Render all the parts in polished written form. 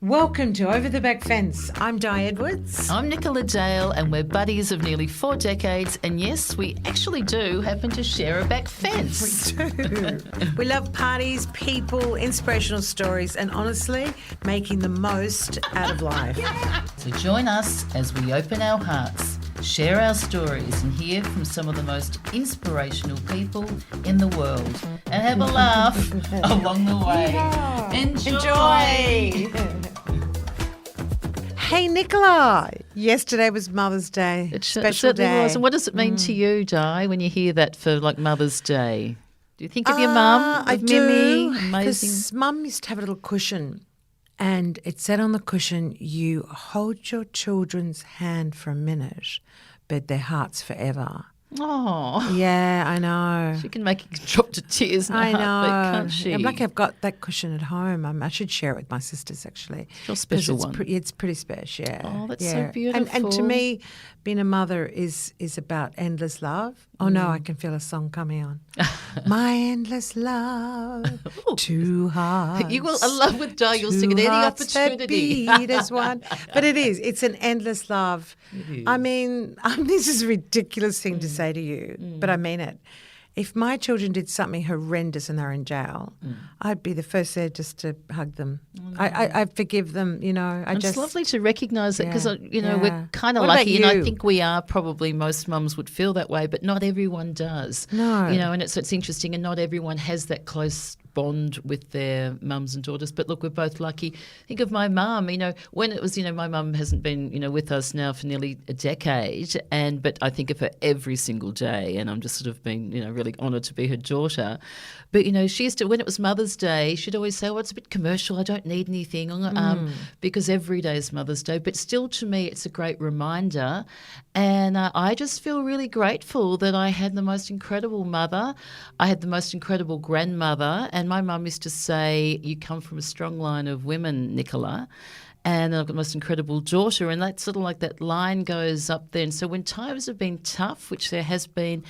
Welcome to Over the Back Fence. I'm Di Edwards. I'm Nicola Dale, and we're buddies of nearly 4 decades. And yes, we actually do happen to share a back fence. We do. We love parties, people, inspirational stories, and honestly, making the most out of life. So join us as we open our hearts, share our stories, and hear from some of the most inspirational people in the world, and have a laugh along the way. Yeah. Enjoy. Hey, Nicola. Yesterday was Mother's Day. It Special certainly day. was. And what does it mean to you, Di, when you hear that for like Mother's Day? Do you think of your mum? I Of do. Mimi? Amazing. Because Mum used to have a little cushion, and it said on the cushion, "You hold your children's hand for a minute, but their hearts forever." Oh, Yeah, I know. she can make you drop to tears in a I heartbeat, know. can't she? I'm lucky I've got that cushion at home. I should share it with my sisters, actually. Your special 'Cause one. It's pretty special, yeah. Oh, that's so yeah. And to beautiful. me, being a mother is about endless love. Oh, no, I can feel a song coming on. My endless love, two hearts. You will, in love with Di, you'll sing it two any hearts that opportunity. beat as one. But it is. It's an endless love. I mean, this is a ridiculous thing to say to you, but I mean it. If my children did something horrendous and they're in jail, I'd be the first there just to hug them. I forgive them, you know. It's lovely to recognise it because, Yeah. we're kind of What about lucky, and I you? think we are probably, most mums would feel that way, but not everyone does. No. And it's interesting, and not everyone has that close bond with their mums and daughters. But look, we're both lucky. Think of my mum, when it was, my mum hasn't been, with us now for nearly a decade, but I think of her every single day, and I'm just sort of been, really honoured to be her daughter. But, she used to, when it was Mother's Day, she'd always say, it's a bit commercial, I don't need anything, because every day is Mother's Day. But still, to me, it's a great reminder. And I just feel really grateful that I had the most incredible mother. I had the most incredible grandmother. And my mum used to say, you come from a strong line of women, Nicola. And I've got the most incredible daughter. And that's sort of like that line goes up there. And so when times have been tough, which there has been,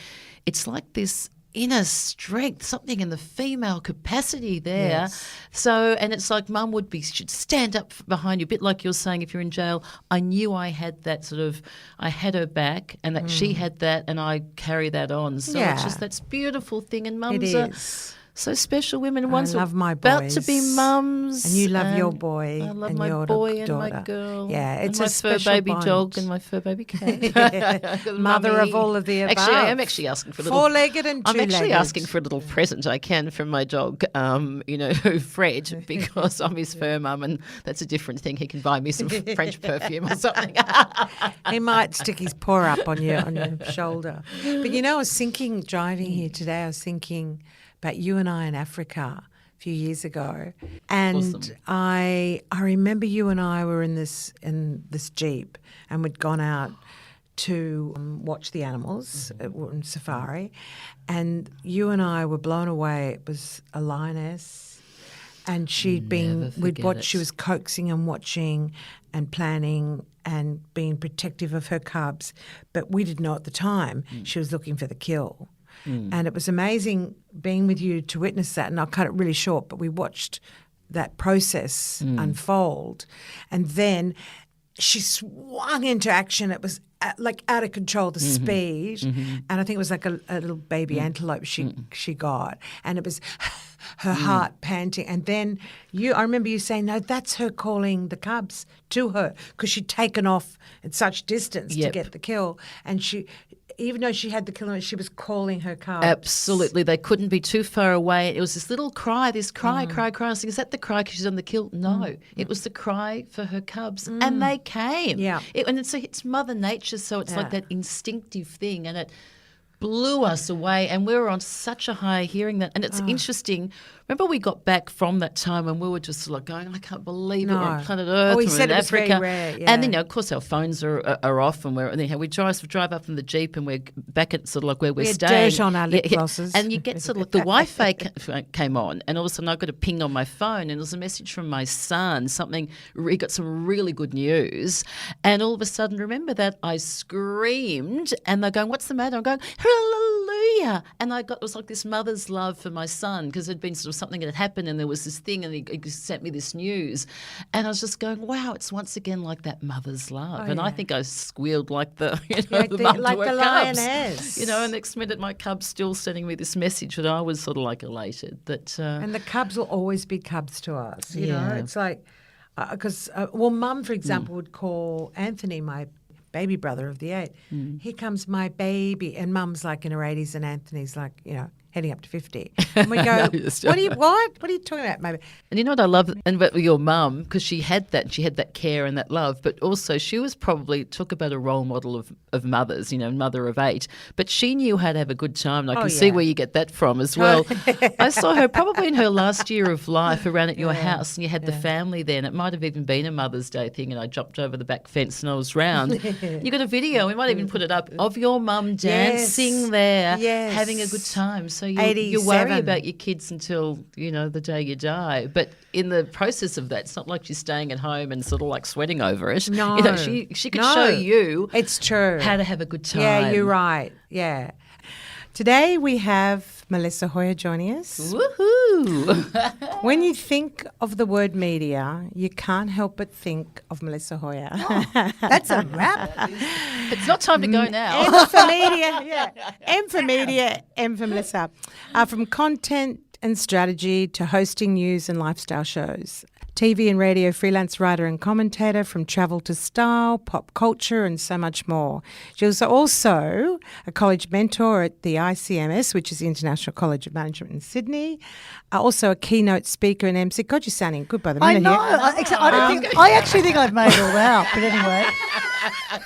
it's like this inner strength, something in the female capacity there. Yes. So, and it's like mum should stand up behind you, a bit like you're saying if you're in jail. I knew I had that I had her back, and that she had that, and I carry that on. So Yeah. it's just that's beautiful thing. And It mums are is. so special women. I Ones love my about to be boys. mums. And you love your boy I love and my your boy and daughter. my girl. Yeah, it's and my a fur special baby bond. dog and my fur baby cat. Mother Mummy. of all of the above. Actually, I am actually asking for a little. Four-legged and I'm two-legged. actually asking for a little present I can from my dog, Fred, because I'm his fur mum, and that's a different thing. He can buy me some French perfume or something. He might stick his paw up on your shoulder. But I was thinking, driving here today, I was thinking about you and I in Africa a few years ago. And Awesome. I remember you and I were in this Jeep, and we'd gone out to watch the animals on safari. And you and I were blown away. It was a lioness. And we'd watched, she was coaxing and watching and planning and being protective of her cubs. But we didn't know at the time she was looking for the kill. And it was amazing being with you to witness that. And I'll cut it really short, but we watched that process unfold. And then she swung into action. It was out of control, the speed. And I think it was like a little baby antelope she got. And it was her heart panting. And then I remember you saying, no, that's her calling the cubs to her, because she'd taken off at such distance to get the kill. And even though she had the kill, she was calling her cubs. Absolutely. They couldn't be too far away. It was this little cry, cry. I was thinking, is that the cry because she's on the kill? No. It was the cry for her cubs. And they came. Yeah. It's Mother Nature, so it's like that instinctive thing. And it blew us away, and we were on such a high hearing that. And it's interesting. Remember, we got back from that time and we were just like going, I can't believe it. We're on planet Earth. Oh, he we're said in it was very Africa. rare, yeah. And then, of course, our phones are off, and we drive up in the Jeep, and we're back at sort of like where we're We had staying. dirt on our lip glosses. And you get sort of like the Wi-Fi came on, and all of a sudden I got a ping on my phone, and it was a message from my son, he got some really good news. And all of a sudden, remember that I screamed, and they're going, what's the matter? I'm going, hallelujah. hallelujah. And it was like this mother's love for my son, because there'd been sort of something that had happened and there was this thing and he sent me this news. And I was just going, wow, it's once again like that mother's love. And I think I squealed like the, the mum like to her the cubs. lioness. And next minute my cub's still sending me this message that I was sort of like elated. That and the cubs will always be cubs to us. You know, it's like, because, Mum, for example, would call Anthony, my baby brother of the 8. Here comes my baby. And Mum's like in her 80s and Anthony's like, heading up to 50. And we go, what are you talking about, maybe? And you know what I love about your mum, because she had that care and that love, but also she was probably, talk about a role model of mothers, mother of 8, but she knew how to have a good time. And I can see where you get that from as well. I saw her probably in her last year of life around at your house, and you had the family there, and it might have even been a Mother's Day thing, and I jumped over the back fence and I was round. You got a video, we might even put it up, of your mum dancing there, having a good time. So you worry about your kids until, the day you die. But in the process of that, it's not like she's staying at home and sort of like sweating over it. No. She could show you it's true how to have a good time. Yeah, you're right. Yeah. Today we have Melissa Hoyer joining us. Woohoo! When you think of the word media, you can't help but think of Melissa Hoyer. That's a wrap. It's not time to go now. M for media, M for media, M for Melissa. From content and strategy to hosting news and lifestyle shows. TV and radio freelance writer and commentator, from travel to style, pop culture and so much more. She was also a college mentor at the ICMS, which is the International College of Management in Sydney. Also a keynote speaker and MC. God, you're sounding good by the minute. I actually think I've made it all out, but anyway.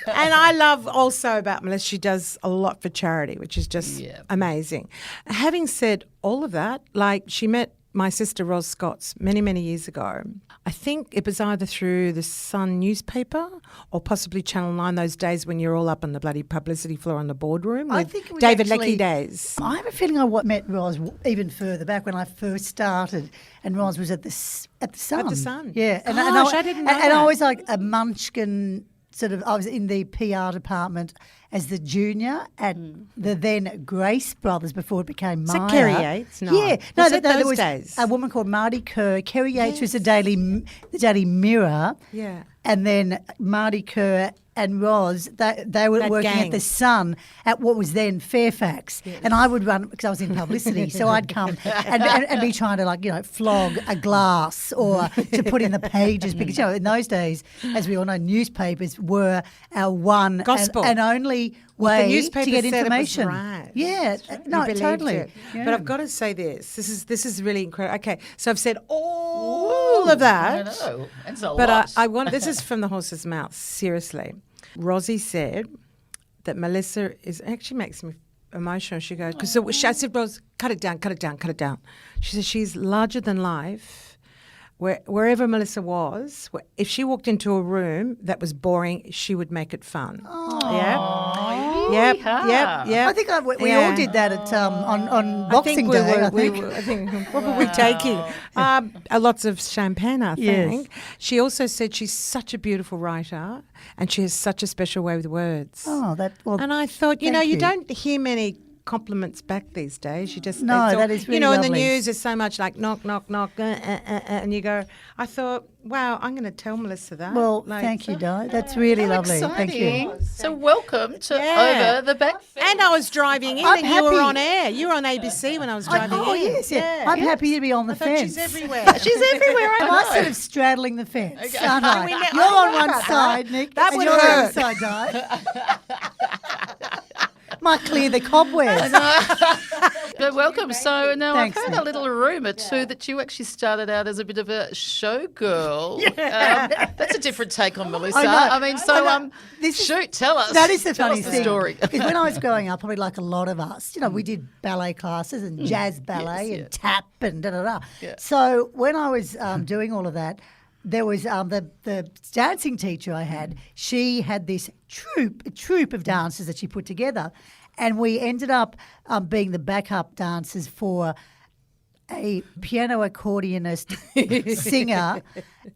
And I love also about Melissa, she does a lot for charity, which is just amazing. Having said all of that, like she met my sister Ros Scott's many, many years ago. I think it was either through the Sun newspaper or possibly Channel 9, those days when you're all up on the bloody publicity floor in the boardroom with David Leckie days. I have a feeling I met Ros even further back when I first started, and Ros was at the Sun. At the Sun? Yeah. I didn't know that. And I was like a munchkin I was in the PR department as the junior at the then Grace Brothers before it became Maya. So Kerry Yates? No. Yeah. No, there was days? a woman called Marty Kerr. Kerry Yates was the Daily Mirror. Yeah. And then Marty Kerr and Ros, they were working at the Sun at what was then Fairfax. Yes. And I would run, because I was in publicity, so I'd come and be trying to flog a glass or to put in the pages, because, in those days, as we all know, newspapers were our one gospel and only way to get information. Right. Yeah, no, totally. Yeah. But I've got to say this is really incredible. Okay, so I've said all of that. I know. It's a but lot. I want, this is from the horse's mouth, seriously. Rosie said that Melissa actually makes me emotional. She goes, because I said, Ros, cut it down. She said she's larger than life. Wherever Melissa was, if she walked into a room that was boring, she would make it fun. Yep. I think we all did that at on Boxing Day. I think what were we taking? Lots of champagne, I think. Yes. She also said she's such a beautiful writer and she has such a special way with words. And I thought, you don't hear many compliments back these days. You just that is really in lovely. the news there's so much like knock knock knock and you go, I thought, wow, I'm going to tell Melissa that. Well, thank you, Di. That's really lovely. Exciting. Thank you. So welcome to Over the Back Fence. And I was driving in and you were on air. You were on ABC when I was driving in. Oh, yes, yeah. I'm happy to be on the fence. She's everywhere. She's everywhere. I'm sort of straddling the fence. Okay. Aren't I? You're on one side, Nick. That and would you're on the hurt. other side, Di. Might clear the cobwebs. But welcome. So now Thanks, I've heard Nick. a little rumour too that you actually started out as a bit of a showgirl. That's a different take on Melissa. I know. Tell us. That is the Tell funny us the thing. story. Because when I was growing up, probably like a lot of us, we did ballet classes and jazz ballet and tap and da-da-da. Yeah. So when I was doing all of that, there was the dancing teacher I had. She had this troupe of dancers that she put together, and we ended up being the backup dancers for a piano accordionist singer,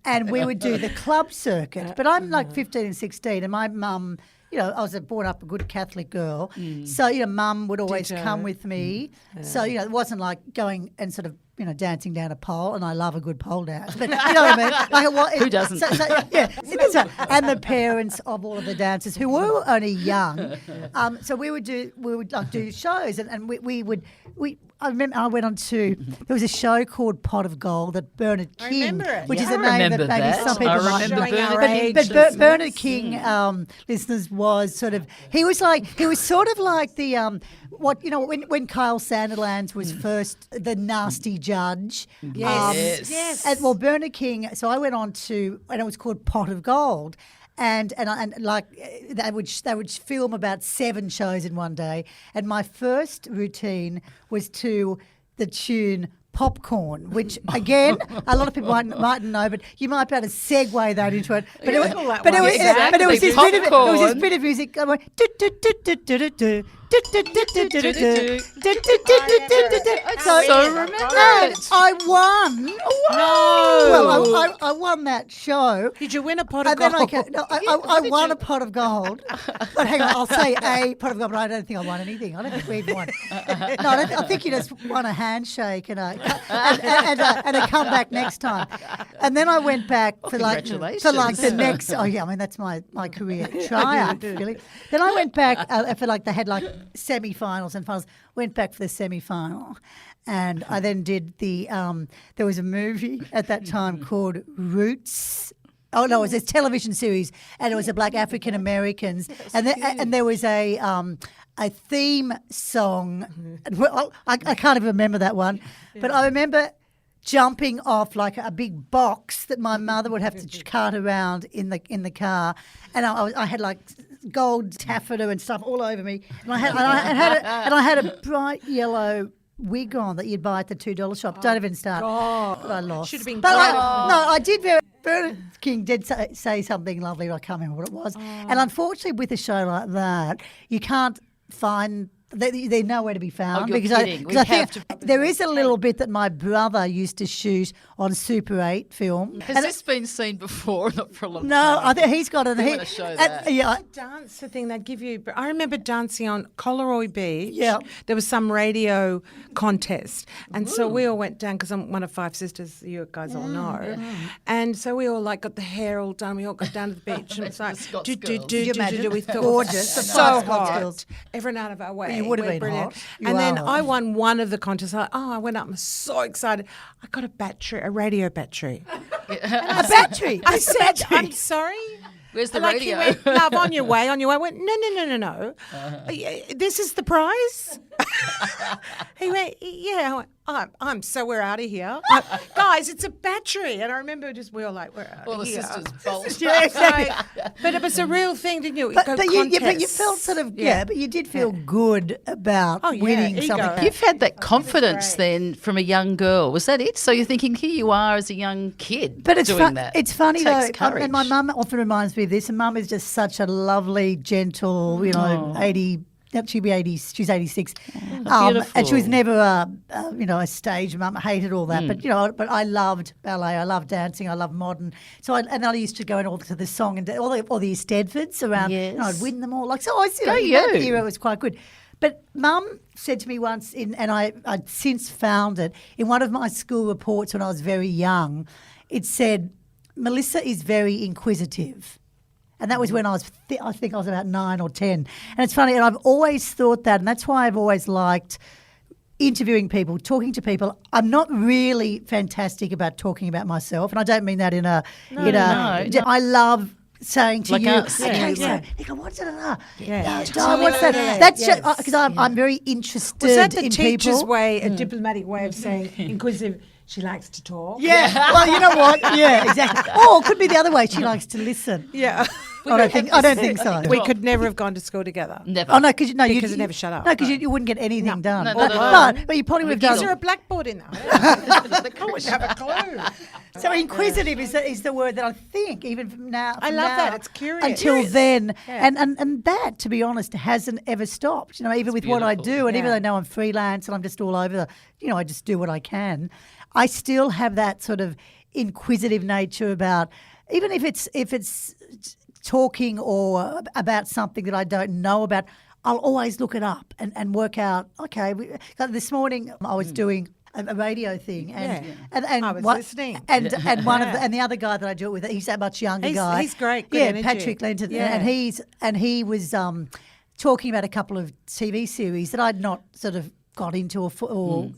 and we would do the club circuit. But I'm like 15 and 16, and my mum, I was brought up a good Catholic girl. So, Mum would always come with me. So, it wasn't like going and sort of, dancing down a pole, and I love a good pole dance. But you know what I mean? Who doesn't? And the parents of all of the dancers who were only young. So we would do shows, and I remember I went on to, there was a show called Pot of Gold that Bernard King, which is a name that maybe some people might know. But Bernard King, listeners, was sort of, he was sort of like the, when Kyle Sandilands was first the nasty judge. Yes. And Bernard King, so I went on to, and it was called Pot of Gold. And like they would film about 7 shows in one day. And my first routine was to the tune Popcorn, which again a lot of people mightn't know, but you might be able to segue that into it. But it was this bit of music going. So romantic. I won. No. Well, I won that show. Did you win a pot of Then gold? I won a pot of gold. But hang on, I'll say a pot of gold, but I don't think I won anything. I don't think we even won. No, I think you just won a handshake and a comeback next time. And then I went back for like the next. Oh yeah, I mean that's my career triumph really. Then I went back for like they had like semi-finals and finals. Went back for the semi-final. And I then did the, there was a movie at that time called Roots. Oh, no, it was a television series, and it was a Black African Americans. And there was a theme song. Well, I can't even remember that one. But I remember jumping off like a big box that my mother would have to cart around in the car. And I had like gold taffeta and stuff all over me. And I had a bright yellow wig on that you'd buy at the $2 shop. Don't even start. But I lost. Should have been. I did. Bernard King did say something lovely. I can't remember what it was. And unfortunately, with a show like that, you can't find. They're nowhere to be found because I think there is a little bit that my brother used to shoot on Super 8 film. Has this been seen before? Not for a long time. No, I think he's got it. Want to show that. Yeah, Dancer thing they'd give you. I remember dancing on Coleroy Beach. Yeah. There was some radio contest. And so we all went down because I'm one of 5 sisters, you guys all know. And so we all like got the hair all done. We all got down to the beach and it's like, we thought gorgeous. So hot. Everyone out of our way. You would have been brilliant. hot. And then I won one of the contests. I went up. I'm so excited. I got a radio battery. A battery. I said, I'm sorry. Where's the like radio? He went, love, on your way. I went, no. This is the prize? He went, yeah. I went, I'm so we're out of here. Guys, it's a battery. And I remember we were like, we're out All of the here. sisters bolt. Yeah, exactly. But it was a real thing, didn't you? But you felt sort of, but you did feel good about winning ego. something. You've had that confidence then from a young girl. Was that it? So you're thinking, here you are as a young kid But it's doing that. It's funny Takes though, courage. and my mum often reminds me of this, and mum is just such a lovely, gentle, 80. She'd be 80. She's 86, and she was never a stage mum. I hated all that, but I loved ballet. I loved dancing. I loved modern. So I used to go in all to the song and all the Stedfords around. Yes. I'd win them all. Like so, that era was quite good. But Mum said to me once, and I'd since found it in one of my school reports when I was very young. It said Melissa is very inquisitive. And that was when I think I was about 9 or 10. And it's funny, and I've always thought that, and that's why I've always liked interviewing people, talking to people. I'm not really fantastic about talking about myself, and I don't mean that in a. I love saying to you, Nicola, what's that? What's that? That's because I'm very interested in people. Was that the teacher's way, a diplomatic way of saying inquisitive? She likes to talk. Yeah. Well, you know what? Yeah, exactly. Or it could be the other way. She likes to listen. Yeah. I don't think so. We could never have gone to school together. Never. Oh no, because you never shut up. No, because you wouldn't get anything done. No, but you probably would have done. Is there a blackboard in there? I wouldn't have a clue. So inquisitive is the word that I think even from now. I love that. It's curious. Until then, and that, to be honest, hasn't ever stopped. Even with what I do, and even though now I'm freelance and I'm just all over, I just do what I can. I still have that sort of inquisitive nature about even if it's talking or about something that I don't know about, I'll always look it up and work out. Okay, this morning I was doing a radio thing, and I was listening, and one of the other guy that I do it with, he's a much younger guy. He's great, good energy. Patrick Lenton, and he was talking about a couple of TV series that I'd not sort of got into,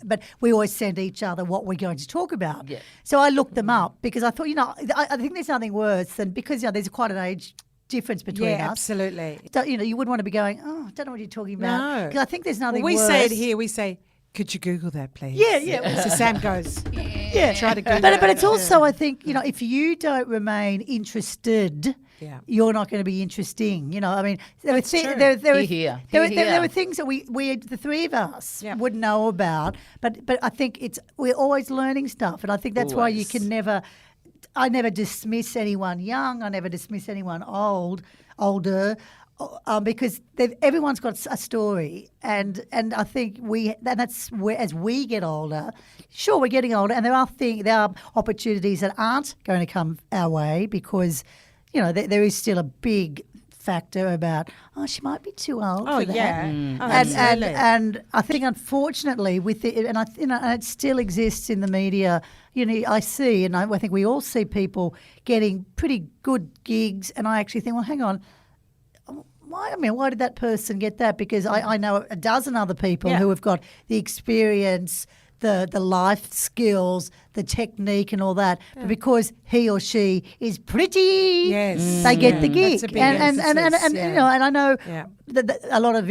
but we always send each other what we're going to talk about. Yeah. So I looked them up because I thought, I think there's nothing worse than, because there's quite an age difference between us. Yeah, absolutely. So, you wouldn't want to be going, I don't know what you're talking about. No. Because I think there's nothing we worse. say it here, we say, could you Google that, please? Yeah. So Sam goes, try to Google But it's also, I think, if you don't remain interested, you're not going to be interesting. I mean, there were things that we the three of us would know about, but I think we're always learning stuff, and I think that's why you can never. I never dismiss anyone young. I never dismiss anyone older. Because everyone's got a story, and I think that's where, as we get older, sure, we're getting older, and there are opportunities that aren't going to come our way because, there is still a big factor about, she might be too old for that. And I think, unfortunately, with it, and it still exists in the media. I see, and I think we all see people getting pretty good gigs, and I actually think, well, hang on. Why did that person get that? Because I know a dozen other people who have got the experience, the life skills, the technique and all that. But because he or she is pretty, they get the gig. And I know that a lot of,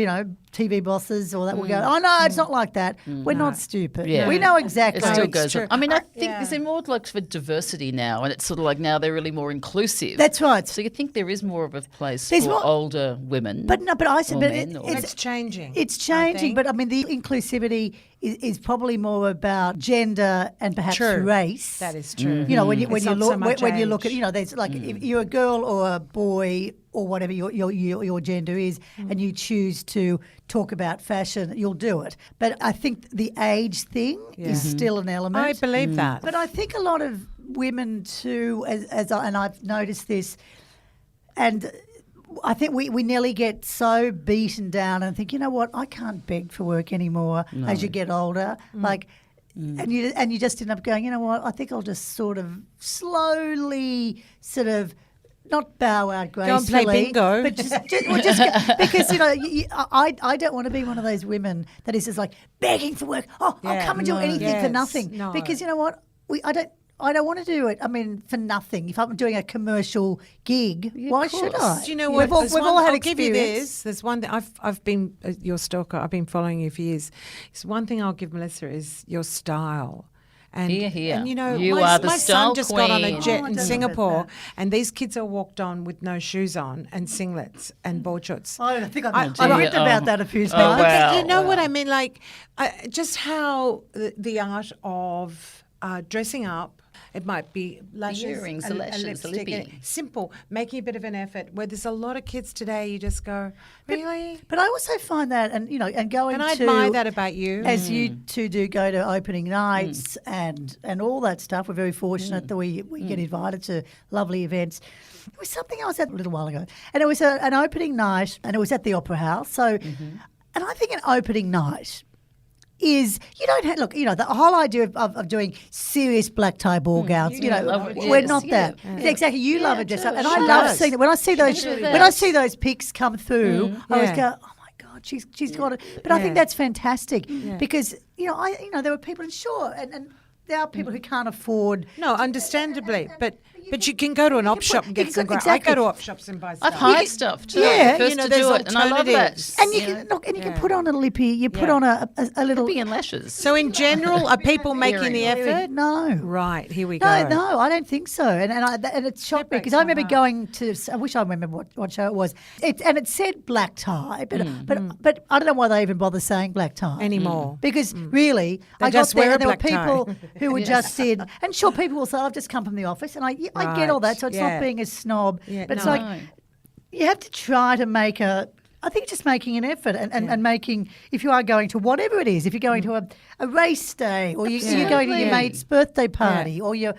TV bosses or that will go, oh, no, it's not like that. We're not stupid. Yeah. We know exactly. It still goes on. I mean, I think is there more like for diversity now, and it's sort of like now they're really more inclusive. That's right. So you think there is more of a place for older women. But I said, it's changing. It's changing, but I mean, the inclusivity is probably more about gender and perhaps race. That is true. When you look at, there's like if you're a girl or a boy or whatever your gender is, and you choose to talk about fashion, you'll do it. But I think the age thing is still an element. I believe that. But I think a lot of women too, and I've noticed this, and I think we nearly get so beaten down and think, you know what, I can't beg for work anymore as you get older. And you just end up going, you know what, I think I'll just sort of slowly not bow out gracefully. Go and play bingo. But just because, I don't want to be one of those women that is just like begging for work. I'll come and do anything for nothing. No. Because you know what? I don't want to do it. I mean, for nothing. If I'm doing a commercial gig, why should I? Do you know what? We've all had I'll experience. give you this. There's one thing. I've been your stalker. I've been following you for years. It's one thing I'll give Melissa is your style. And, here. And you are the my style son just queen. got on a jet in Singapore, and these kids are walked on with no shoes on and singlets and board shorts. I think I've written about that a few times. But you know what I mean? Like, just how the art of dressing up. It might be lashes, earrings, the lashes, the lippy. Simple, making a bit of an effort. Where there's a lot of kids today, you just go, really? But I also find that, and going and I to, admire that about you, as you two do go to opening nights and all that stuff. We're very fortunate that we get invited to lovely events. There was something I was at a little while ago, and it was an opening night, and it was at the Opera House. So, and I think an opening night is you don't have the whole idea of doing serious black tie ball gowns. We're not that. Yeah. Exactly, you love it, dress up, and I love seeing it. When I see those pics come through, I always go, oh my God, she's got it. But I think that's fantastic because there were people, and sure, and there are people who can't afford. No, understandably, but you can go to an op shop and get some great. Exactly. I go to op shops and buy stuff. I've hired stuff too. Yeah, first to do it, and I love that. And you can put on a lippy. You put on a little lippy and lashes. So in general, are people making the effort? No. Right, here we go. No, I don't think so. And it shocked me because I remember going to. I wish I remember what show it was. And it said black tie, but I don't know why they even bother saying black tie anymore. Because really, I got there and there were people who were just in. And sure, people will say, I've just come from the office, and I get all that, so it's not being a snob. Yeah, but it's like you have to try to make a I think just making an effort and making, if you are going to whatever it is, if you're going to a race day or you're going to your mate's birthday party or your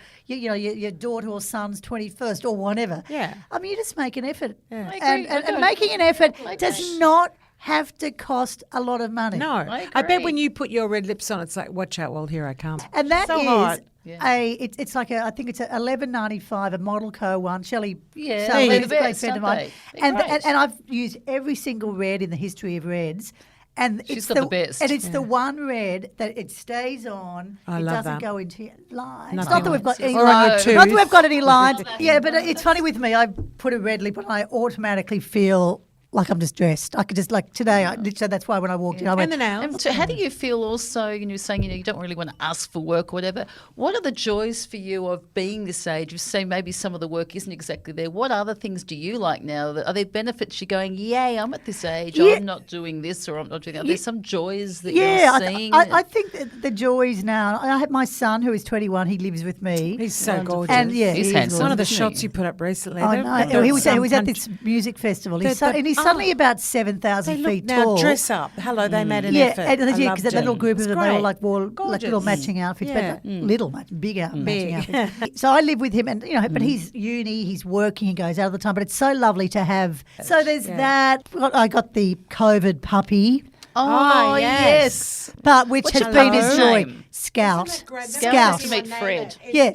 daughter or son's 21st or whatever. Yeah. I mean, you just make an effort. Yeah. And making an effort does not have to cost a lot of money. No. I bet when you put your red lips on, it's like, watch out, well, here I come. And that so is hot. it's like I think it's a $11.95 a Model Co one. Shelley, Yeah, Shelley they're is the a great best, friend of aren't mine, they? They're great. and I've used every single red in the history of reds. And She's it's got the best. And it's the one red that it stays on. I it love doesn't that. go into your lines. Nothing Not that we've got any Or on your lines. tooth. Not that we've got any lines. Yeah, but it's funny with me. I put a red lip on and I automatically feel like I'm just dressed. I could just, like today, literally that's why when I walked in, I went, And the nails. And so how do you feel also, saying, you don't really want to ask for work or whatever. What are the joys for you of being this age? You say maybe some of the work isn't exactly there. What other things do you like now? Are there benefits you're going, yay, I'm at this age, I'm not doing this or I'm not doing that? There's some joys that you're seeing? I think that the joys now, I have my son who is 21, he lives with me. He's so gorgeous. And yeah, He's he is handsome. One of the isn't shots he? you put up recently. I know. He was at this music festival. And he's suddenly about 7,000 feet now tall. dress up. Hello, they made an Yeah, effort. because that little group of them, they all like wore like Gorgeous. little matching outfits, Yeah. but big matching outfits. So I live with him, and but he's uni, he's working, he goes out all the time. But it's so lovely to have. So there's that. I got the COVID puppy. Oh, yes. But which has been a joy. Name? Scout. Scout has to meet Fred. Yeah.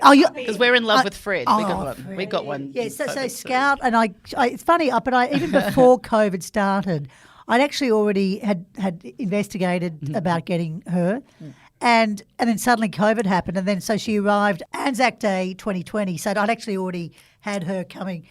Oh, Because we're in love with Fred. We got one. Fred. We got one. Yeah, so Scout, and I it's funny, but I even before COVID started, I'd actually already had investigated about getting her. And then suddenly COVID happened, and then so she arrived Anzac Day 2020. So I'd actually already had her coming.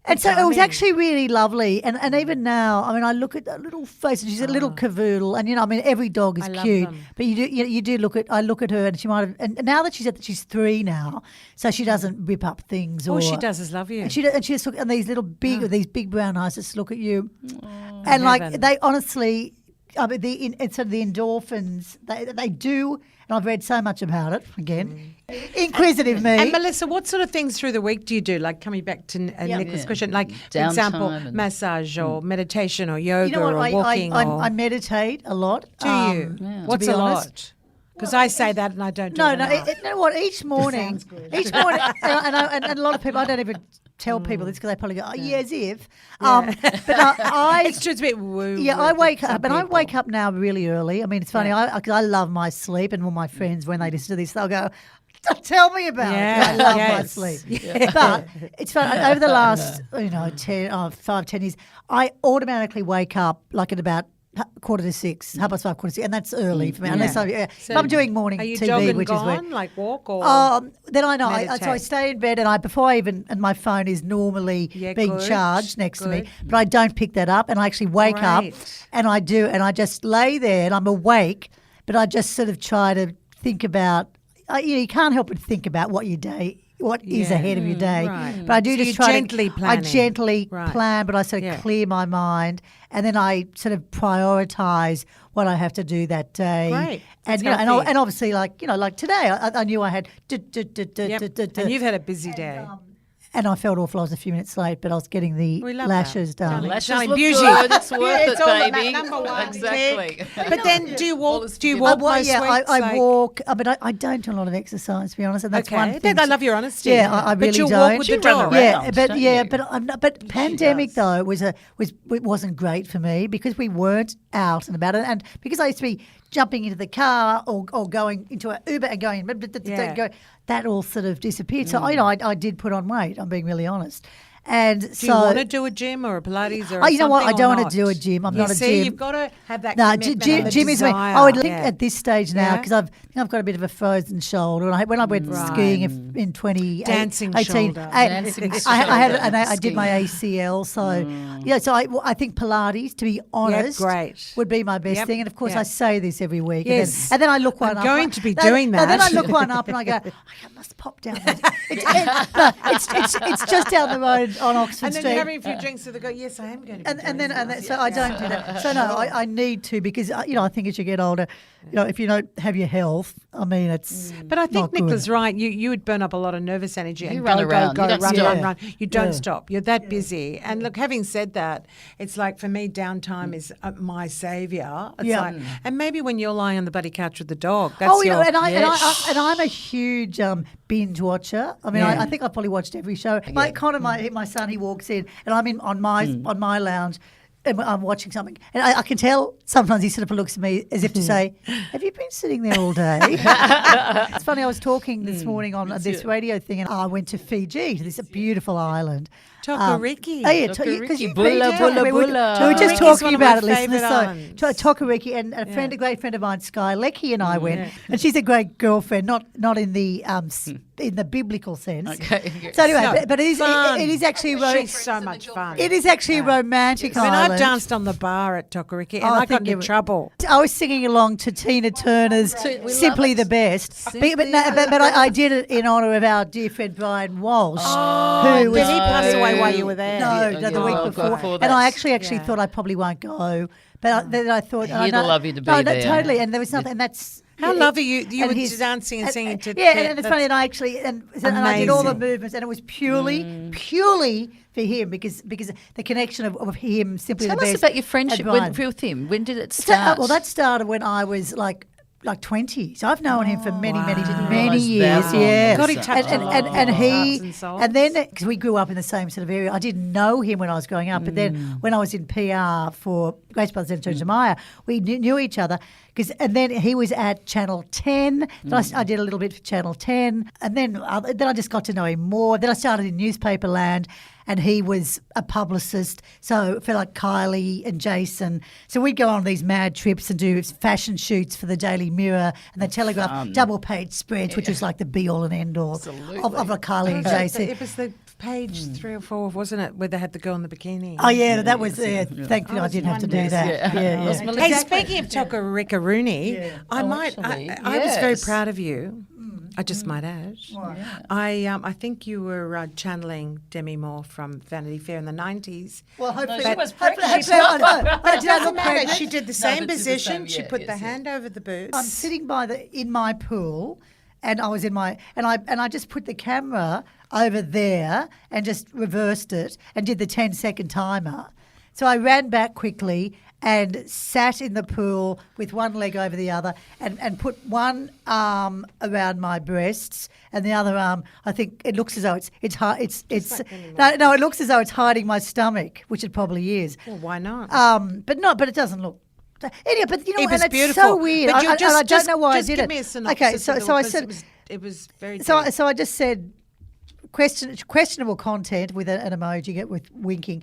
And so it was actually really lovely. And even now, I mean, I look at that little face, and she's a little cavoodle. And, I mean, every dog is cute. them. But you do look at, I look at her, and she might have, and now that she's 3 now, so she doesn't rip up things. All she does is love you. And she just look, and these little these big brown eyes just look at you. And Heaven. like, they honestly, I mean, the endorphins, they do, and I've read so much about it, again. Inquisitive me. And Melissa, what sort of things through the week do you do? Like coming back to Nicola's question, like for Downtime example, and- massage or meditation or yoga You know what, or walking. I meditate a lot. do you? What's be a honest. lot? Because I say that and I don't do No, it. no. enough. You know what? Each morning, and a lot of people, I don't even tell people this because they probably go, "Oh, yeah, as if." But It's just a bit woo. yeah, I wake up, and I wake up now really early. I mean, it's funny. Because I love my sleep, and all my friends when they listen to this, they'll go, "Tell me about it." I love my sleep. But it's fun. Over the last 5-10 years, I automatically wake up like at about 5:45, 5:45, and that's early for me. Unless if I'm doing morning Are you TV, jogging which gone, is where. like walk or? Then I know. So I meditate? stay in bed, and and my phone is normally being good, charged next to me, good. but I don't pick that up, and I actually wake up, Great. and I do, and I just lay there, and I'm awake, but I just sort of try to think about. You can't help but think about what is ahead of your day. right. But I do So just you're try gently to. I planning. gently Right. plan, but I sort of clear my mind, and then I sort of prioritise what I have to do that day. Great. And That's and healthy. obviously like today, I knew I had. And you've had a busy day. And I felt awful. I was a few minutes late, but I was getting the We love lashes that. done. Lashes Darling, look beauty. good. It's worth Yeah, it's it, all about baby. number one. Exactly. But then do you walk? Do you I walk Well, most yeah, weeks? I like- walk, but I don't do a lot of exercise, to be honest, and that's one Okay, thing. I love your honesty. Yeah, I really but you don't. walk with You the run dog. around. Yeah, but don't yeah, you? but but pandemic though it wasn't great for me because we weren't out and about it, and because I used to be jumping into the car or going into an Uber and going, Yeah. that all sort of disappeared. So I did put on weight. I'm being really honest. And Do so you want to do a gym or a Pilates or you know what? I something don't or want to do a gym. I'm You not a see, gym. you've got to have that No, commitment and the gym is me. desire. I would think Yeah. at this stage now Yeah. because I've got a bit of a frozen shoulder. And when I went skiing in 2018, Dancing shoulder. Dancing I did my skiing. ACL. So so I think Pilates, to be honest, great. would be my best Yep, thing. And of course, yep. I say this every week. Yes. And then I look one I'm up. going to be No, doing no, then I that. look one up and I go, I must pop down there. It's just down the road on Oxford and then Street. you're having a few drinks, so they go, yes, I am going to be And then that. so I don't do that. So no, I need to because I think as you get older, if you don't have your health, I mean it's. But I think not good. Nicola's right. You would burn up a lot of nervous energy and run around. go, You don't run, stop. run. You don't stop. You're that busy. And look, having said that, it's like for me, downtime is my saviour. It's like, and maybe when you're lying on the bloody couch with the dog, that's and I'm a huge binge watcher. I mean, I think I've probably watched every show. Like Connor, my son, he walks in, and I'm in on my lounge. And I'm watching something, and I can tell sometimes he sort of looks at me as if to say, "Have you been sitting there all day?" It's funny. I was talking this morning on this radio thing, and I went to Fiji, to this beautiful island. Tokariki. Because you Bulla, bulla, bulla. We were just Tokariki is talking one of about my it, listeners. favourite So Tokariki and a great friend of mine, Sky Lecky, and I went, and she's a great girlfriend, not in the biblical sense. Okay. So anyway, but it is actually She's so much fun. it is actually a romantic I mean, island. I've danced on the bar at Tokariki, and I got into trouble. I was singing along to Tina Turner's We "Simply love the it. Best," but I did it in honour of our dear friend Brian Walsh, who Did was he pass away while you were there? no, the week before. And I actually thought I probably won't go, but then I thought He'd love you to be there. totally. And there was nothing, and that's. How lovely you and were his- dancing and singing to. and it's funny, and I actually and I did all the amazing. movements, and it was purely for him because the connection of him simply Tell the us best. about your and friendship Brian. with him. When did it So, start? well, that started when I was like 20. So I've known him for many realise years. that long. Yeah. God, he touched and, a lot and, of and he hearts and souls. and then because we grew up in the same sort of area, I didn't know him when I was growing up. But then when I was in PR for Grace Brothers and Church of Maya, we knew each other. And then he was at Channel 10. I did a little bit for Channel 10. And then I just got to know him more. Then I started in newspaper land, and he was a publicist. So for like Kylie and Jason. So we'd go on these mad trips and do fashion shoots for the Daily Mirror and the Telegraph, double-page spreads, which was like the be-all and end-all of like Kylie and Jason. It was the page 3 or 4, wasn't it, where they had the girl in the bikini? Oh, yeah, that was thankfully I didn't have to do that. Yeah. Hey, speaking of Tokarika Rooney, I was very proud of you. I just might add. I think you were channeling Demi Moore from Vanity Fair in the 90s. Well, hopefully she was hopefully pregnant. I did Doesn't look matter. pregnant. She did the No, same but it's the position. same, She yeah, put yes, the yes. hand over the boobs. I'm sitting in my pool, and I was in my and I just put the camera over there and just reversed it and did the 10-second timer. So I ran back quickly and sat in the pool with one leg over the other and put one arm around my breasts and the other arm. I think it looks as though it looks as though it's hiding my stomach, which it probably is. Well, why not? But it doesn't look. Anyway, but you know, It was and it's beautiful. so weird. But I don't know why I did give it. me a synopsis. Okay, so I said it was very. so deep. I just said questionable content with an emoji with winking.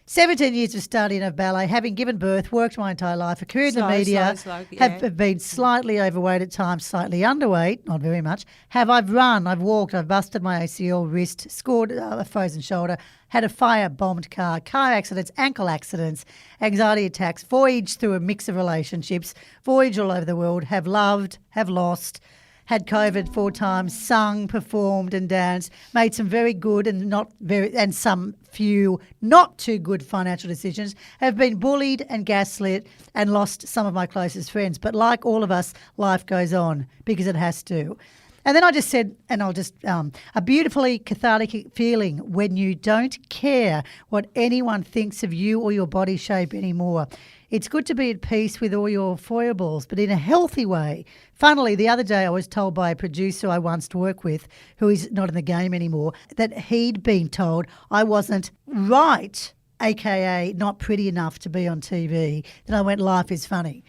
17 years of study and of ballet, having given birth, worked my entire life, a career in the media, have been slightly overweight at times, slightly underweight, not very much. I've run, I've walked, I've busted my ACL, wrist, scored a frozen shoulder, had a fire-bombed car accidents, ankle accidents, anxiety attacks, voyaged through a mix of relationships, voyaged all over the world, have loved, have lost, had COVID 4 times, sung, performed and danced, made some very good and some few not too good financial decisions, have been bullied and gaslit and lost some of my closest friends. But like all of us, life goes on because it has to. And then I just said, and I'll just, a beautifully cathartic feeling when you don't care what anyone thinks of you or your body shape anymore. It's good to be at peace with all your foibles, but in a healthy way. Funnily, the other day I was told by a producer I once worked with, who is not in the game anymore, that he'd been told I wasn't right, aka not pretty enough to be on TV. Then I went, life is funny.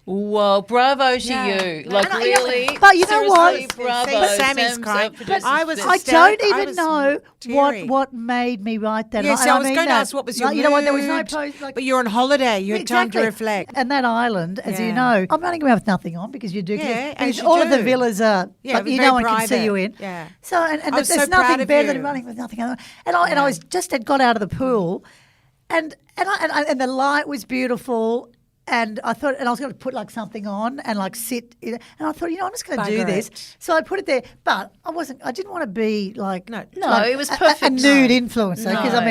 Well, bravo to Yeah. you. Like, And really? but you know what? Seriously, bravo. Sammy's Sam's crying. producer's I was best. I hysteric. don't I even was know teary. what made me write that. Yes, And I was mean going to that. ask what was your You know what? There was no mood? post. Like, But you're on holiday. You had time to Exactly. reflect. And that island, as you Yeah. know, I'm running around with nothing on because you do. Yeah, because as you all of the do. villas are, Yeah, like, it was no very one can see private. you in. Yeah. So and I was there's so proud nothing of better than you. running with nothing on. And I was just had got out of the pool, and the light was beautiful. And I thought, and I was going to put like something on and like sit in it. And I thought, I'm just going to do this. So I put it there, but I didn't want to be like, no, it was perfect. A nude influencer because at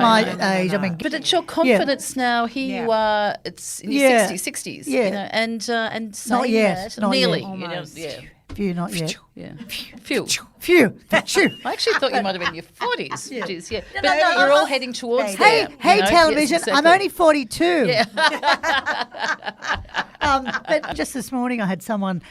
my age, I mean. But it's your confidence now. Here you are, it's in your 60s, and saying not yet, that, nearly. Almost. Few, not yet. Yeah. Few. I actually thought you might have been in your 40s. Yeah. Which is, but No, you're all heading towards Hey, television, yes, exactly. I'm only 42. Yeah. But just this morning I had someone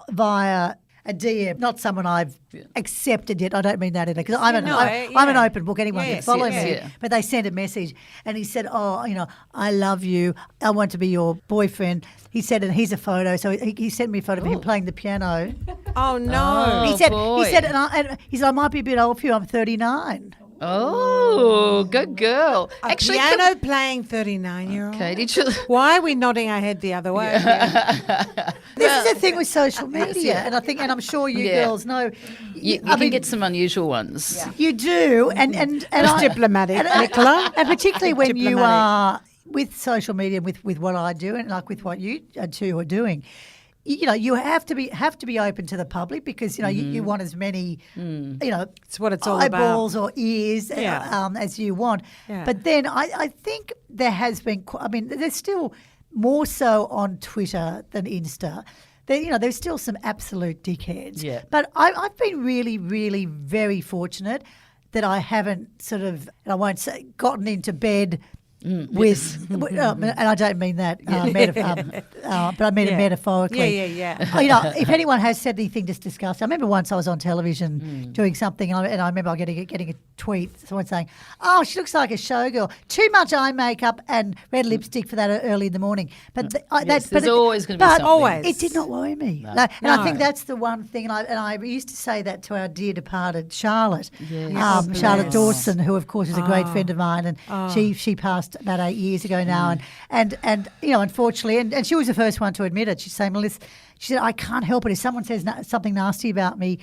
via a DM, not someone I've accepted yet. I don't mean that either because I'm an open book. Anyone can follow me. Yeah. But they sent a message and he said, I love you. I want to be your boyfriend. He said, and here's a photo. So he sent me a photo of him playing the piano. Oh, no. He said, boy. I might be a bit old for you. I'm 39. Oh, good girl. Actually, piano playing 39-year-old. Okay, did you? Why are we nodding our head the other way? This is the thing with social media, and I'm sure you girls know. You can get some unusual ones. Yeah. You do, and That's diplomatic, Nicola. And particularly when you are with social media, with what I do, and like with what you two are doing. You have to be open to the public because you want as many it's what it's all eyeballs about. or ears as you want. Yeah. But then I think there has been. There's still more so on Twitter than Insta. There's still some absolute dickheads. Yeah. But I've been really, really very fortunate that I haven't sort of, and I won't say, gotten into bed. With and I don't mean that, but I mean it metaphorically. Yeah. If anyone has said anything just disgusting, I remember once I was on television doing something, and I remember getting a tweet, someone saying, "Oh, she looks like a showgirl. Too much eye makeup and red lipstick for that early in the morning." But there's always going to be something. Always. It did not worry me. No. And I think that's the one thing. And I used to say that to our dear departed Charlotte, Charlotte Dawson, who of course is a great friend of mine, and she passed about 8 years ago now, and unfortunately, and she was the first one to admit it. She's saying, Melissa, she said, I can't help it. If someone says something nasty about me,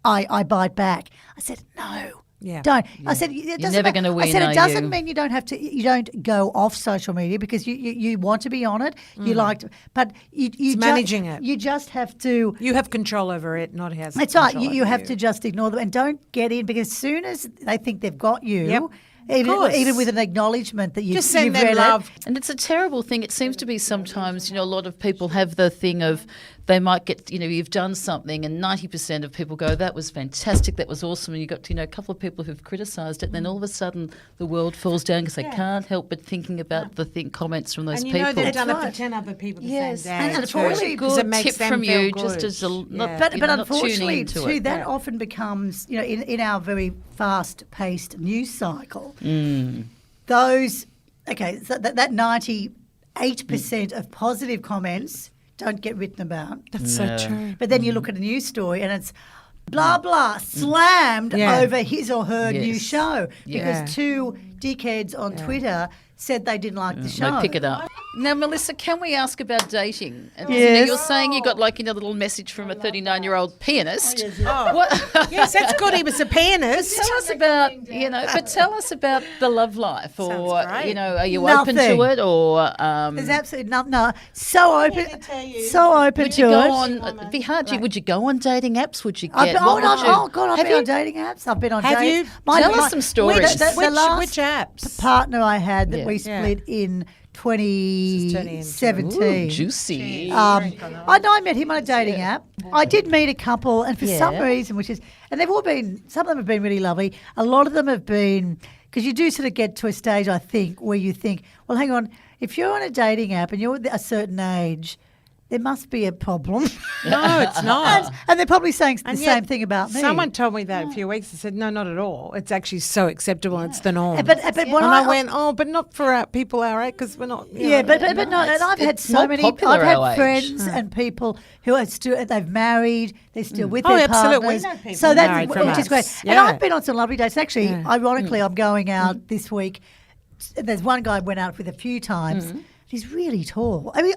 I bite back. I said, no. Yeah. Don't. Yeah. I said, You're never going to win. I said, it doesn't mean you don't have to. You don't go off social media because you want to be on it. You like to, but you managing it. You just have to. You have control over it, not has. That's right. You have to just ignore them and don't get in because as soon as they think they've got you. Yep. Even with an acknowledgement that just send you've them read love. And it's a terrible thing. It seems to be sometimes, a lot of people have the thing of they might get, you've done something and 90% of people go, that was fantastic, that was awesome. And you got, a couple of people who've criticised it. And then all of a sudden the world falls down because they can't help but thinking about the comments from those people. And they've done it for 10 other people the same day. And it's a really good tip from you just as But unfortunately, too, that often becomes, in our very fast-paced news cycle, those, so that 98% of positive comments don't get written about. That's so true. But then you look at a news story and it's blah, blah, slammed over his or her new show because two dickheads on Twitter said they didn't like the show. They pick it up. Now, Melissa, can we ask about dating? And yes. You're saying you got a little message from a 39-year-old pianist. Yes, that's good. He was a pianist. Tell us about, but tell us about the love life, or are you Nothing. open to it, or there's absolutely nothing. No, so open would you to go it. on? It'd be hard. Would you go on dating apps? Would you get? I've been on dating apps. I've been on. Have dating. you? Tell us some stories. The last which apps? Partner I had that we split in 2017. Ooh, juicy. I met him on a dating app. I did meet a couple, and for some reason, and they've all been, some of them have been really lovely. A lot of them have been, because you do sort of get to a stage, I think, where you think, well, hang on, if you're on a dating app and you're a certain age, there must be a problem. No, it's not. and they're probably saying the same thing about me. Someone told me that a few weeks. I said, no, not at all. It's actually so acceptable and it's the norm. But I went, but not for people our age because we're not. But no. And I've had so many. I've had friends and people who are still. They've married. They're still with their absolutely. partners. We know people so married that's from which is great. us. And I've been on some lovely dates. Actually, ironically, I'm going out this week. There's one guy I went out with a few times. he's really tall. I mean,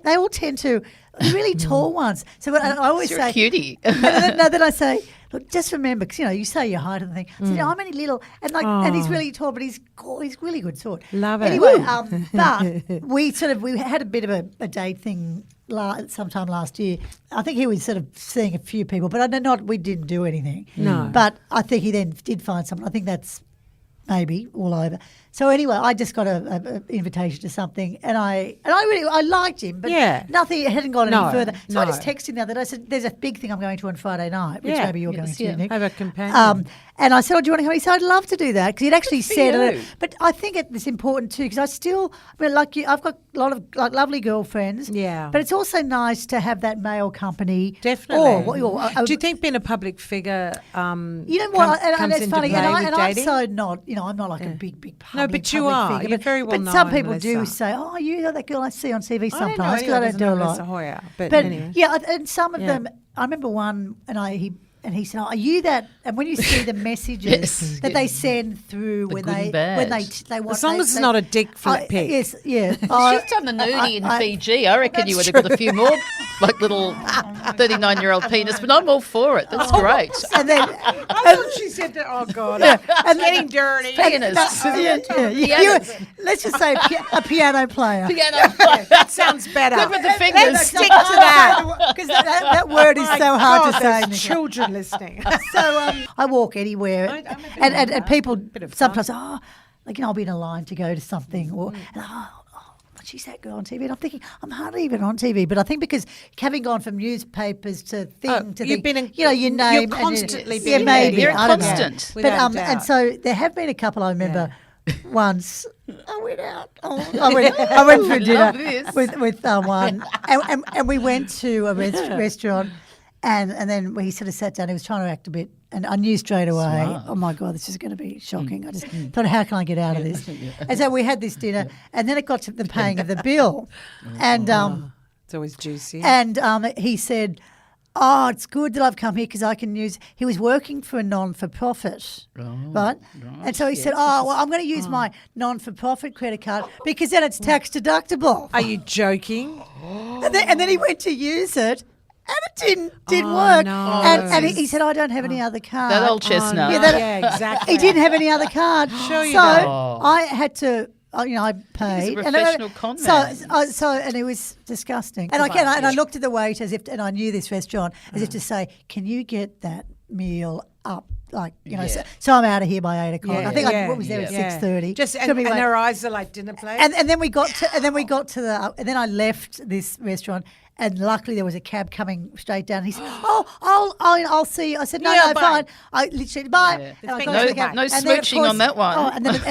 they all tend to really tall ones. So I always You're a say, cutie. then I say, look, just remember, because you say your height and the thing. I said, I'm only little, and he's really tall, but he's really good sort. Love it. Anyway, but we had a bit of a date thing sometime last year. I think he was sort of seeing a few people, but we didn't do anything. No. But I think he then did find someone. I think that's maybe all over. So anyway, I just got a invitation to something, and I liked him, but nothing hadn't gone any further. So I just texted him the other day. I said, "There's a big thing I'm going to on Friday night, which maybe you're going to, Nick." Have a companion. And I said, "Oh, do you want to come?" He said, "I'd love to do that," because he'd actually said it. But I think it's important too, because like you, I've got a lot of lovely girlfriends. Yeah. But it's also nice to have that male company. Definitely. Do you think being a public figure? You know what? And it's funny, I'm so not. I'm not like a big No, but you are. Figure, You're very well known. But some people Melissa. do say, "Oh, you that girl I see on TV sometimes," I because I don't do a lot. Hoyer, but anyway. Yeah, and some of them. I remember one, and he said, "Oh, are you that?" And when you see the messages that they send through when they want, as long as it's not a dick flip pic. Yes, yeah. She's done the nudie in Fiji. I reckon you would have got a few more, like little 39-year-old penis. But I'm all for it. That's great. And then I thought she said that. Oh God, and getting dirty. Pianist. Let's just say a piano player. That sounds better. Good with the fingers. Let's stick to that because that word is so hard to say. Children listening. So I walk anywhere, and people sometimes, I'll be in a line to go to something, or she's that girl on TV, and I'm thinking I'm hardly even on TV, but I think because having gone from newspapers to thing to you've thing, been your name, you're constantly and maybe you're I don't constant. know. But and so there have been a couple. I remember once I went out. I went for dinner with one, and we went to a restaurant. And then he sort of sat down. He was trying to act a bit, and I knew straight away, oh my God, this is going to be shocking. I just thought, how can I get out of this? And so we had this dinner, and then it got to the paying of the bill, and it's always juicy. And he said, "Oh, it's good that I've come here because I can use." He was working for a non-for-profit, right? And so he said, "Oh, well, I'm going to use my non-for-profit credit card because then it's tax deductible." Are you joking? And then he went to use it. And it didn't work. No. And he said, "I don't have any other card." That old chestnut. Yeah, exactly. He didn't have any other card. Sure you so don't. I had to, I paid. He's a professional con man. And it was disgusting. And I looked at the wait and I knew this restaurant as if to say, "Can you get that meal up?" So I'm out of here by 8 o'clock. I think I was there at 6:30. Just and their eyes are like dinner plates. And then we got to and then I left this restaurant. And luckily there was a cab coming straight down. He said, I'll see you. I said, no, fine. I literally, bye. Yeah. And I got No smooching on that one. And then he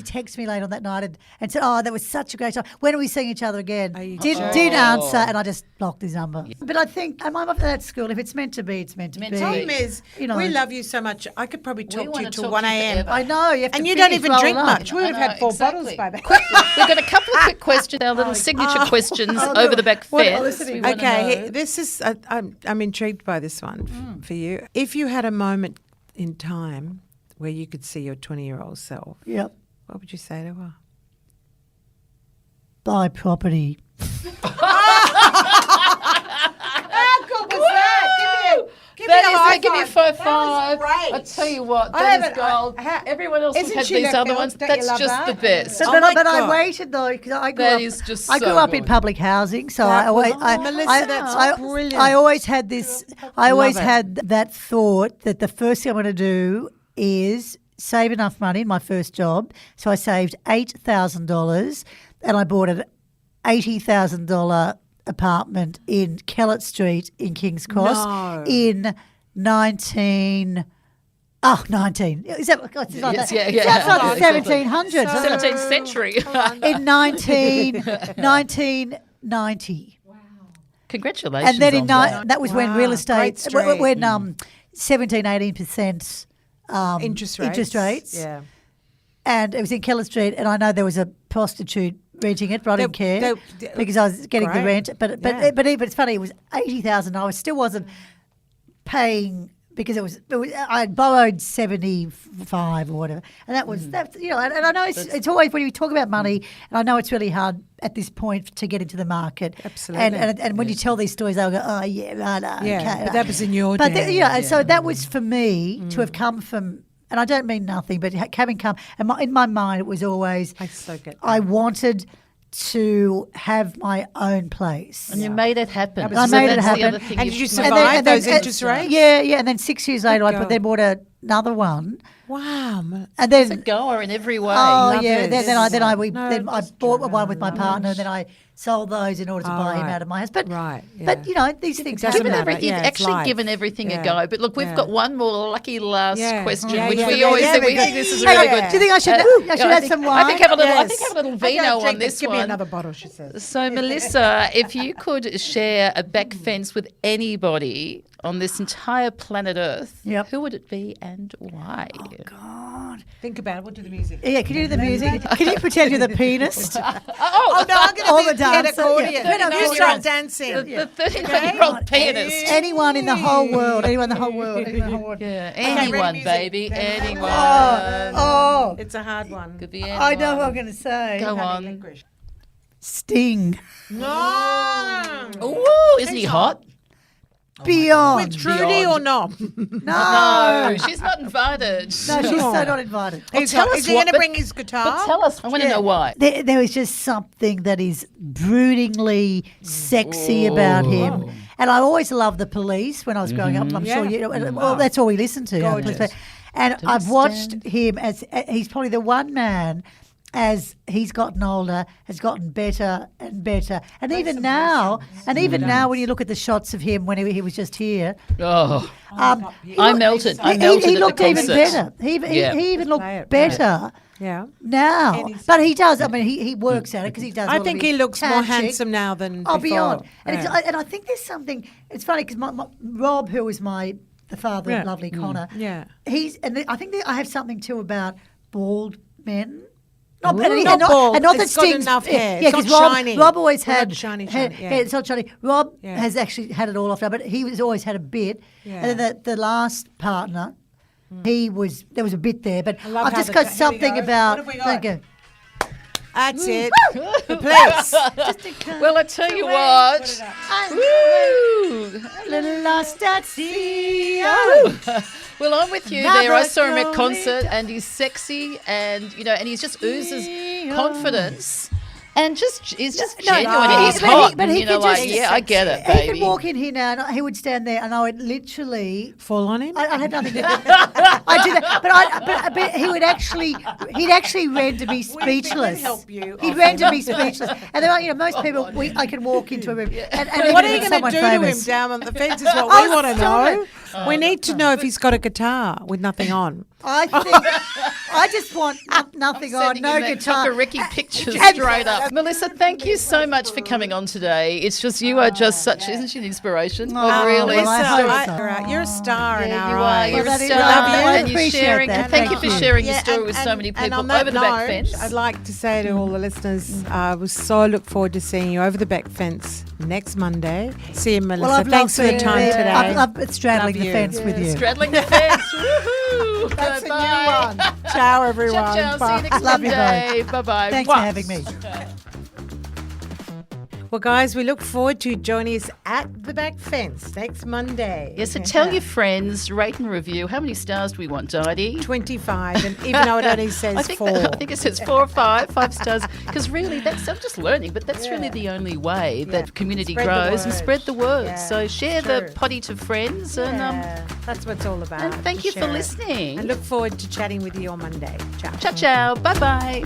texted me later on that night and said, that was such a great time. When are we seeing each other again? Didn't answer, and I just blocked his number. Yeah. But I think, I'm up at that school. If it's meant to be, it's meant to be. The problem is, we love you so much. I could probably talk to you till 1 a.m. I know. You have and you don't even drink much. We would have had 4 bottles by then. We've got a couple of quick questions, our little signature questions over the back fence. Okay, this is. I'm intrigued by this one for you. If you had a moment in time where you could see your 20-year-old self, what would you say to her? Buy property. How good was that? Give me a 5. I tell you what, that is gold. Everyone else has had these other ones. That's just the best. But I waited though because I grew up in public housing, so Melissa, that's brilliant. I always had this. I always had that thought that the first thing I'm going to do is save enough money in my first job. So I saved $8,000, and I bought an $80,000 apartment in Kellett Street in King's Cross in 19. Is that it's like yes, that? Yeah. That's like the 1700s. 17th century. In 1990. Wow. Congratulations. And then that was when real estate, when 17-18% interest rates. Yeah. And it was in Kellett Street, and I know there was a prostitute renting it, but I didn't care because I was getting the rent. But it's funny, it was $80,000. I still wasn't paying because it was I borrowed 75 or whatever, and that's and I know it's always when you talk about money, and I know it's really hard at this point to get into the market. Absolutely. And when you tell these stories, they'll go, oh yeah, right, okay. But that was in your But day. so that was for me to have come from. And I don't mean nothing, but having come, and in my mind it was always, I so get that. I wanted to have my own place. And you made it happen. I made it That's the happen. other thing And you've did you made. survive those interest rates? Yeah, and then 6 years later, I go. then bought another one, Wow. and It's a then goer in every way. oh Love yeah, it. then I That's bought one with my partner, and then I sold those in order to buy him right. out of my house. But Right, but yeah. these things doesn't happen. Given matter. everything, Yeah, you've it's actually life. given everything Yeah. a go. But look, we've Yeah. got one more lucky last Yeah. question, Yeah, which yeah, we yeah, always yeah, think we we go. think this is Hang really on, good. do you think I should have some wine? I think have a little. I Yes. think have a little I vino can't on drink this Give one. me another bottle, she says. So, Melissa, if you could share a back fence with anybody on this entire planet Earth, Yep. who would it be and why? God. Think about it. We'll do the music. Yeah, can you do the music? Can you pretend you're the pianist? Oh, no, I'm going Or to the be an dancer. accordion. Yeah. No, You no, start no. dancing. The 39-year-old pianist. Anyone in the whole world. Anyone in the whole world. Anyone in the whole world. Yeah, ready, anyone, music. baby, anyone. Oh, It's a hard one. Could be anyone. I know what I'm going to say. Go Honey, on. licorice. Sting. No. Ooh, isn't he hot? Beyond. With Trudy or not? No, she's not invited. No, she's so not invited. tell us Is he what- going to but- bring his guitar? But tell us, I want to know why. There is just something that is broodingly sexy about him. And I always loved The Police when I was growing up. And I'm sure you know, well, that's all we listened to. Gorgeous. And I've watched him as he's probably the one man as he's gotten older, has gotten better and better. And even now, when you look at the shots of him when he was just here, Oh, he I looked- melted. I he melted looked at the even concert. better. He Yeah. even looked Play it, better. Yeah. Now, but he does. I mean, he works at it because he does. I all think of his he looks more tantric. handsome now than Oh, before. beyond. And, Yeah. and I think there's something. It's funny because my Rob, who is the father Yeah. of lovely Connor, Yeah. I think I have something too about bald men. Not bald. And not that It's got Sting's enough hair. Yeah, It's not because shiny. Rob always Well, had not shiny, hair- yeah. it's not shiny. Rob Yeah. has actually had it all off now, but he was always had a bit. Yeah. And then the last partner, there was a bit there, but love I've how just the- got here we something go. about. What have we got? Go. That's it. The place. Well, I tell you Put what. it up. Woo! Little lost at sea. Well, I'm with you there. I saw him at concert, and he's sexy, and and he just oozes confidence, and he's just genuine. And he's hot. But he and, could just, I get it, He baby. could walk in here now, and he would stand there, and I would literally. Fall on him? I had nothing to I did that, but he would he'd actually render me speechless. help you He'd render me speechless. And there are, most people, I can walk into a room. And What even are you if it's going to someone do to him famous. down on the fence is what Oh, we want to stop know. We need to know if he's got a guitar with nothing on. I think I just want nothing on, Sending no him that guitar. Ricky pictures and- straight up. Melissa, thank you so much for coming on today. It's just you are just such, isn't she an inspiration? Oh, really? well, I hope I- so. You're a star in Yeah, our you are. eyes. You're Well, a that is star, lovely. I and you're appreciate sharing. that. Thank you for sharing your Yeah, story and- with so many and people on that over the back note, fence. I'd like to say to all the listeners, we so look forward to seeing you over the back fence next Monday. See you, Melissa. Well, I've Thanks for loved the it. time today. I've been straddling Love the you. fence with you. Straddling the fence. Woohoo! That's Bye-bye. a new one. Ciao, everyone. Ciao, ciao. See Bye. you next Love you Monday. Bye-bye. Thanks Mwah. for having me. Well, guys, we look forward to joining us at the back fence next Monday. Yes, so tell your friends, rate and review. How many stars do we want, Didi? 25, and even though it only says I think 4. I think it says 4 or 5 stars. Because really, I'm just learning, but that's really the only way that community Spread the grows and word. spread the word. Yeah, so share it's the true. potty to friends, and That's what it's all about. thank to you for share it. listening. And look forward to chatting with you on Monday. Ciao. Ciao, ciao. Bye bye.